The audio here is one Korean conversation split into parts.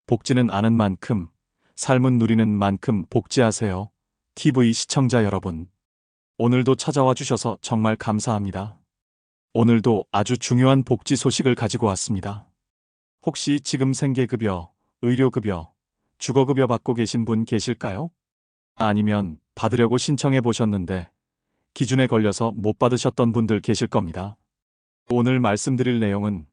복지는 아는 만큼, 삶은 누리는 만큼 복지하세요. TV 시청자 여러분, 오늘도 찾아와 주셔서 정말 감사합니다. 오늘도 아주 중요한 복지 소식을 가지고 왔습니다. 혹시 지금 생계급여, 의료급여, 주거급여 받고 계신 분 계실까요? 아니면 받으려고 신청해 보셨는데 기준에 걸려서 못 받으셨던 분들 계실 겁니다. 오늘 말씀드릴 내용은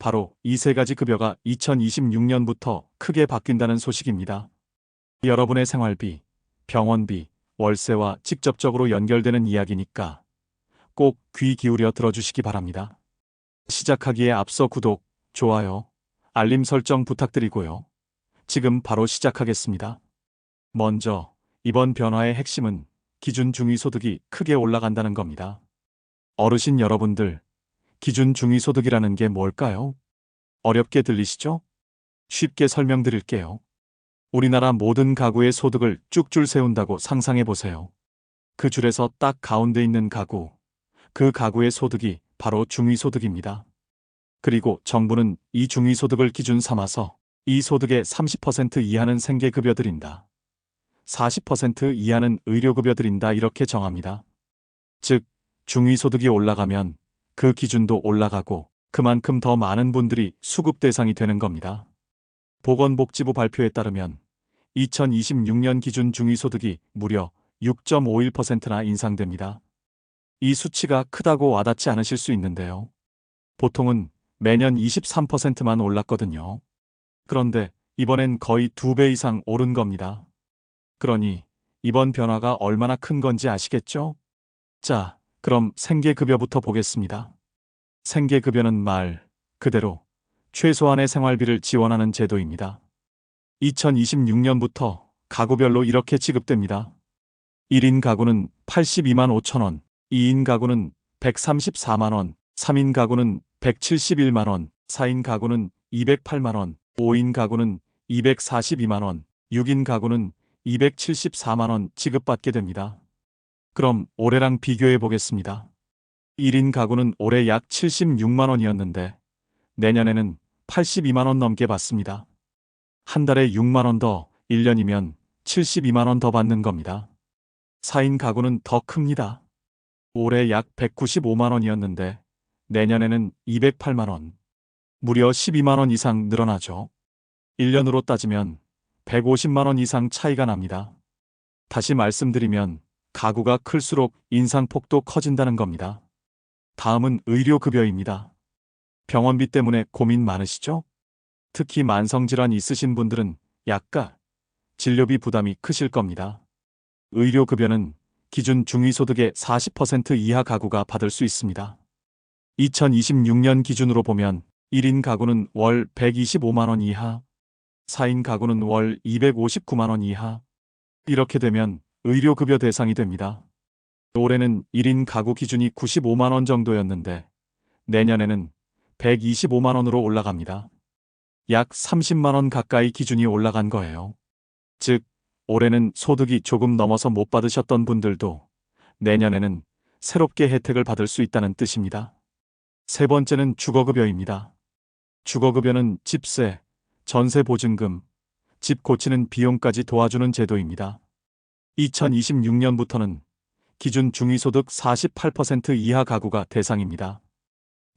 바로 이 세 가지 급여가 2026년부터 크게 바뀐다는 소식입니다. 여러분의 생활비, 병원비, 월세와 직접적으로 연결되는 이야기니까 꼭 귀 기울여 들어주시기 바랍니다. 시작하기에 앞서 구독, 좋아요, 알림 설정 부탁드리고요. 지금 바로 시작하겠습니다. 먼저 이번 변화의 핵심은 기준 중위소득이 크게 올라간다는 겁니다. 어르신 여러분들, 기준 중위소득이라는 게 뭘까요? 어렵게 들리시죠? 쉽게 설명드릴게요. 우리나라 모든 가구의 소득을 쭉 줄 세운다고 상상해 보세요. 그 줄에서 딱 가운데 있는 가구, 그 가구의 소득이 바로 중위소득입니다. 그리고 정부는 이 중위소득을 기준 삼아서 이 소득의 30% 이하는 생계급여 드린다, 40% 이하는 의료급여 드린다 이렇게 정합니다. 즉, 중위소득이 올라가면 그 기준도 올라가고 그만큼 더 많은 분들이 수급 대상이 되는 겁니다. 보건복지부 발표에 따르면 2026년 기준 중위소득이 무려 6.51%나 인상됩니다. 이 수치가 크다고 와닿지 않으실 수 있는데요. 보통은 매년 23%만 올랐거든요. 그런데 이번엔 거의 2배 이상 오른 겁니다. 그러니 이번 변화가 얼마나 큰 건지 아시겠죠? 자, 그럼 생계급여부터 보겠습니다. 생계급여는 말 그대로 최소한의 생활비를 지원하는 제도입니다. 2026년부터 가구별로 이렇게 지급됩니다. 1인 가구는 82만 5천 원, 2인 가구는 134만 원, 3인 가구는 171만 원, 4인 가구는 208만 원, 5인 가구는 242만 원, 6인 가구는 274만 원 지급받게 됩니다. 그럼 올해랑 비교해 보겠습니다. 1인 가구는 올해 약 76만 원이었는데 내년에는 82만 원 넘게 받습니다. 한 달에 6만 원 더, 1년이면 72만 원 더 받는 겁니다. 4인 가구는 더 큽니다. 올해 약 195만 원이었는데 내년에는 208만 원, 무려 12만 원 이상 늘어나죠. 1년으로 따지면 150만 원 이상 차이가 납니다. 다시 말씀드리면 가구가 클수록 인상폭도 커진다는 겁니다. 다음은 의료급여입니다. 병원비 때문에 고민 많으시죠? 특히 만성질환 있으신 분들은 약가, 진료비 부담이 크실 겁니다. 의료급여는 기준 중위소득의 40% 이하 가구가 받을 수 있습니다. 2026년 기준으로 보면 1인 가구는 월 125만 원 이하, 4인 가구는 월 259만 원 이하, 이렇게 되면 의료급여 대상이 됩니다. 올해는 1인 가구 기준이 95만 원 정도였는데 내년에는 125만 원으로 올라갑니다. 약 30만 원 가까이 기준이 올라간 거예요. 즉, 올해는 소득이 조금 넘어서 못 받으셨던 분들도 내년에는 새롭게 혜택을 받을 수 있다는 뜻입니다. 세 번째는 주거급여입니다. 주거급여는 집세, 전세보증금, 집 고치는 비용까지 도와주는 제도입니다. 2026년부터는 기준 중위소득 48% 이하 가구가 대상입니다.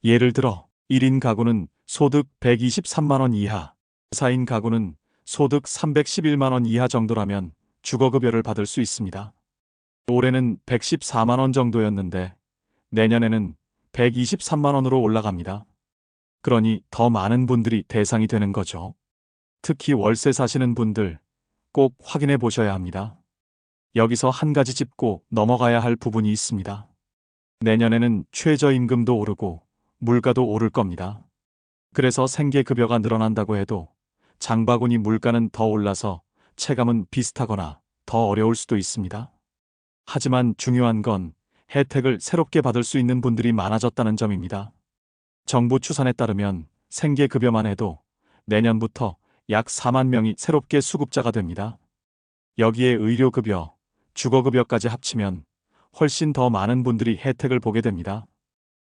예를 들어 1인 가구는 소득 123만 원 이하, 4인 가구는 소득 311만 원 이하 정도라면 주거급여를 받을 수 있습니다. 올해는 114만 원 정도였는데 내년에는 123만 원으로 올라갑니다. 그러니 더 많은 분들이 대상이 되는 거죠. 특히 월세 사시는 분들 꼭 확인해 보셔야 합니다. 여기서 한 가지 짚고 넘어가야 할 부분이 있습니다. 내년에는 최저임금도 오르고 물가도 오를 겁니다. 그래서 생계급여가 늘어난다고 해도 장바구니 물가는 더 올라서 체감은 비슷하거나 더 어려울 수도 있습니다. 하지만 중요한 건 혜택을 새롭게 받을 수 있는 분들이 많아졌다는 점입니다. 정부 추산에 따르면 생계급여만 해도 내년부터 약 4만 명이 새롭게 수급자가 됩니다. 여기에 의료급여, 주거급여까지 합치면 훨씬 더 많은 분들이 혜택을 보게 됩니다.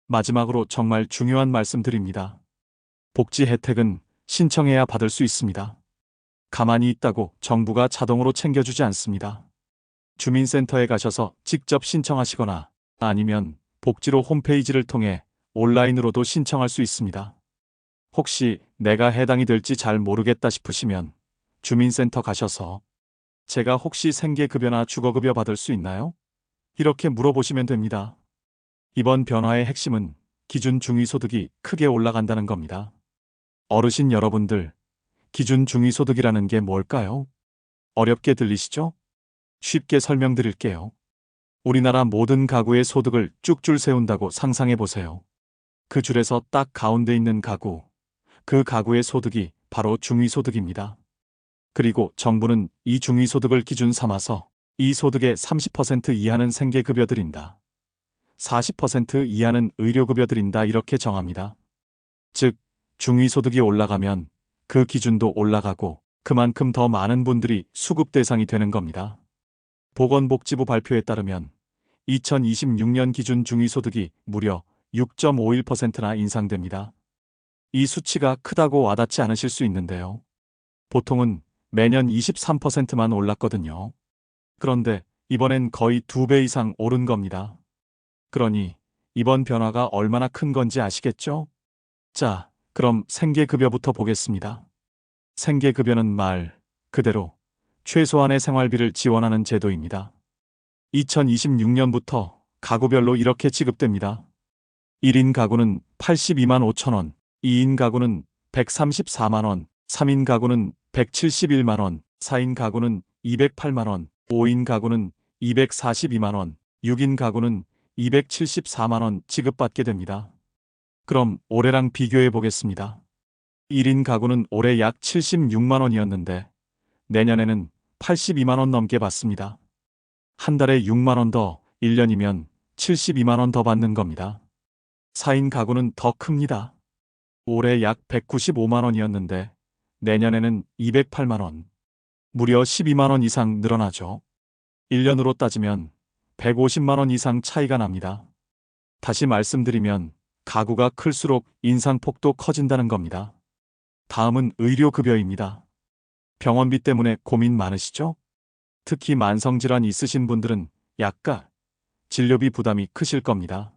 마지막으로 정말 중요한 말씀 드립니다. 복지 혜택은 신청해야 받을 수 있습니다. 가만히 있다고 정부가 자동으로 챙겨주지 않습니다. 주민센터에 가셔서 직접 신청하시거나 아니면 복지로 홈페이지를 통해 온라인으로도 신청할 수 있습니다. 혹시 내가 해당이 될지 잘 모르겠다 싶으시면 주민센터 가셔서 제가 혹시 생계급여나 주거급여 받을 수 있나요? 이렇게 물어보시면 됩니다. 이번 변화의 핵심은 기준 중위소득이 크게 올라간다는 겁니다. 어르신 여러분들, 기준 중위소득이라는 게 뭘까요? 어렵게 들리시죠? 쉽게 설명드릴게요. 우리나라 모든 가구의 소득을 쭉 줄 세운다고 상상해 보세요. 그 줄에서 딱 가운데 있는 가구, 그 가구의 소득이 바로 중위소득입니다. 그리고 정부는 이 중위소득을 기준 삼아서 이 소득의 30% 이하는 생계급여 드린다. 40% 이하는 의료급여 드린다 이렇게 정합니다. 즉, 중위소득이 올라가면 그 기준도 올라가고 그만큼 더 많은 분들이 수급 대상이 되는 겁니다. 보건복지부 발표에 따르면 2026년 기준 중위소득이 무려 6.51%나 인상됩니다. 이 수치가 크다고 와닿지 않으실 수 있는데요. 보통은 매년 23%만 올랐거든요. 그런데 이번엔 거의 2배 이상 오른 겁니다. 그러니 이번 변화가 얼마나 큰 건지 아시겠죠? 자, 그럼 생계급여부터 보겠습니다. 생계급여는 말 그대로 최소한의 생활비를 지원하는 제도입니다. 2026년부터 가구별로 이렇게 지급됩니다. 1인 가구는 82만 5천 원, 2인 가구는 134만 원, 3인 가구는 171만 원, 4인 가구는 208만 원, 5인 가구는 242만 원, 6인 가구는 274만 원 지급받게 됩니다. 그럼 올해랑 비교해 보겠습니다. 1인 가구는 올해 약 76만 원이었는데 내년에는 82만 원 넘게 받습니다. 한 달에 6만 원 더, 1년이면 72만 원 더 받는 겁니다. 4인 가구는 더 큽니다. 올해 약 195만 원이었는데 내년에는 208만 원. 무려 12만 원 이상 늘어나죠. 1년으로 따지면 150만 원 이상 차이가 납니다. 다시 말씀드리면 가구가 클수록 인상폭도 커진다는 겁니다. 다음은 의료급여입니다. 병원비 때문에 고민 많으시죠? 특히 만성질환 있으신 분들은 약가, 진료비 부담이 크실 겁니다.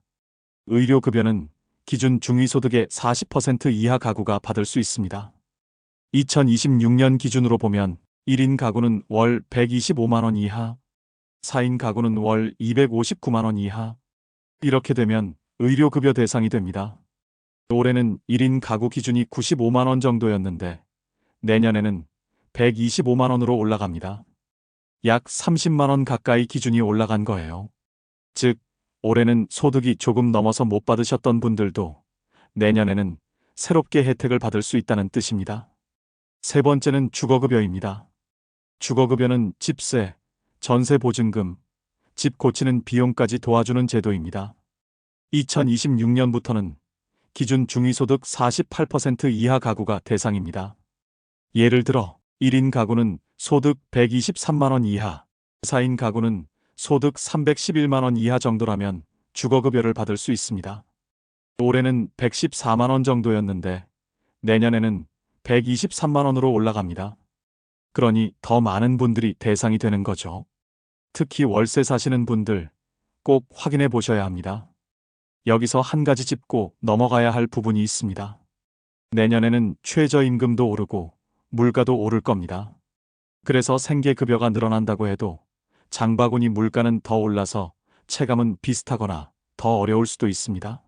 의료급여는 기준 중위소득의 40% 이하 가구가 받을 수 있습니다. 2026년 기준으로 보면 1인 가구는 월 125만 원 이하, 4인 가구는 월 259만 원 이하. 이렇게 되면 의료급여 대상이 됩니다. 올해는 1인 가구 기준이 95만 원 정도였는데 내년에는 125만 원으로 올라갑니다. 약 30만 원 가까이 기준이 올라간 거예요. 즉, 올해는 소득이 조금 넘어서 못 받으셨던 분들도 내년에는 새롭게 혜택을 받을 수 있다는 뜻입니다. 세 번째는 주거급여입니다. 주거급여는 집세, 전세보증금, 집 고치는 비용까지 도와주는 제도입니다. 2026년부터는 기준 중위소득 48% 이하 가구가 대상입니다. 예를 들어 1인 가구는 소득 123만 원 이하, 4인 가구는 소득 311만 원 이하 정도라면 주거급여를 받을 수 있습니다. 올해는 114만 원 정도였는데 내년에는 123만 원으로 올라갑니다. 그러니 더 많은 분들이 대상이 되는 거죠. 특히 월세 사시는 분들 꼭 확인해 보셔야 합니다. 여기서 한 가지 짚고 넘어가야 할 부분이 있습니다. 내년에는 최저임금도 오르고 물가도 오를 겁니다. 그래서 생계급여가 늘어난다고 해도 장바구니 물가는 더 올라서 체감은 비슷하거나 더 어려울 수도 있습니다.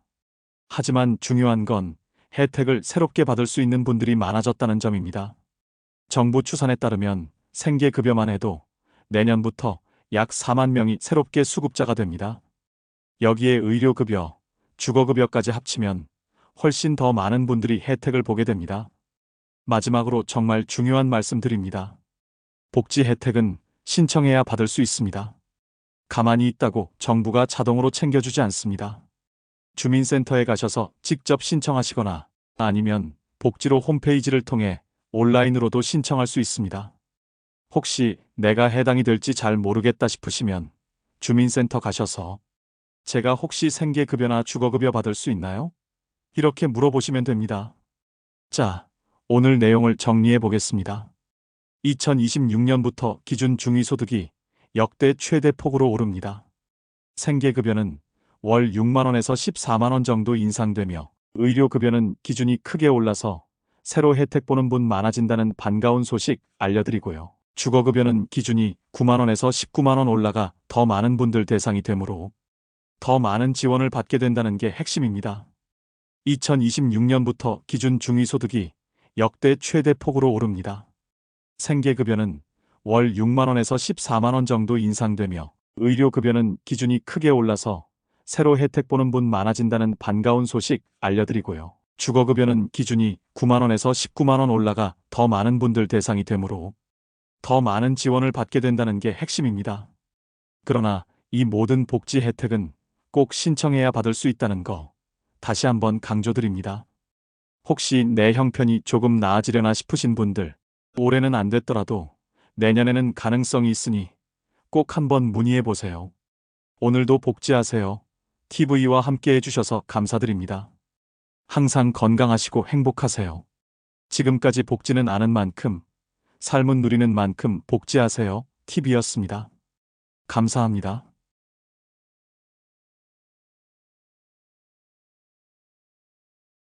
하지만 중요한 건 혜택을 새롭게 받을 수 있는 분들이 많아졌다는 점입니다. 정부 추산에 따르면 생계급여만 해도 내년부터 약 4만 명이 새롭게 수급자가 됩니다. 여기에 의료급여, 주거급여까지 합치면 훨씬 더 많은 분들이 혜택을 보게 됩니다. 마지막으로 정말 중요한 말씀 드립니다. 복지 혜택은 신청해야 받을 수 있습니다. 가만히 있다고 정부가 자동으로 챙겨주지 않습니다. 주민센터에 가셔서 직접 신청하시거나 아니면 복지로 홈페이지를 통해 온라인으로도 신청할 수 있습니다. 혹시 내가 해당이 될지 잘 모르겠다 싶으시면 주민센터 가셔서 제가 혹시 생계급여나 주거급여 받을 수 있나요? 이렇게 물어보시면 됩니다. 자, 오늘 내용을 정리해 보겠습니다. 2026년부터 기준 중위소득이 역대 최대 폭으로 오릅니다. 생계급여는 월 6만 원에서 14만 원 정도 인상되며 의료급여는 기준이 크게 올라서 새로 혜택 보는 분 많아진다는 반가운 소식 알려드리고요. 주거급여는 기준이 9만 원에서 19만 원 올라가 더 많은 분들 대상이 되므로 더 많은 지원을 받게 된다는 게 핵심입니다. 2026년부터 기준 중위소득이 역대 최대 폭으로 오릅니다. 생계급여는 월 6만 원에서 14만 원 정도 인상되며 의료급여는 기준이 크게 올라서 새로 혜택 보는 분 많아진다는 반가운 소식 알려드리고요. 주거급여는 기준이 9만 원에서 19만 원 올라가 더 많은 분들 대상이 되므로 더 많은 지원을 받게 된다는 게 핵심입니다. 그러나 이 모든 복지 혜택은 꼭 신청해야 받을 수 있다는 거 다시 한번 강조드립니다. 혹시 내 형편이 조금 나아지려나 싶으신 분들, 올해는 안 됐더라도 내년에는 가능성이 있으니 꼭 한번 문의해 보세요. 오늘도 복지하세요. TV와 함께 해주셔서 감사드립니다. 항상 건강하시고 행복하세요. 지금까지 복지는 아는 만큼, 삶은 누리는 만큼 복지하세요. TV였습니다. 감사합니다.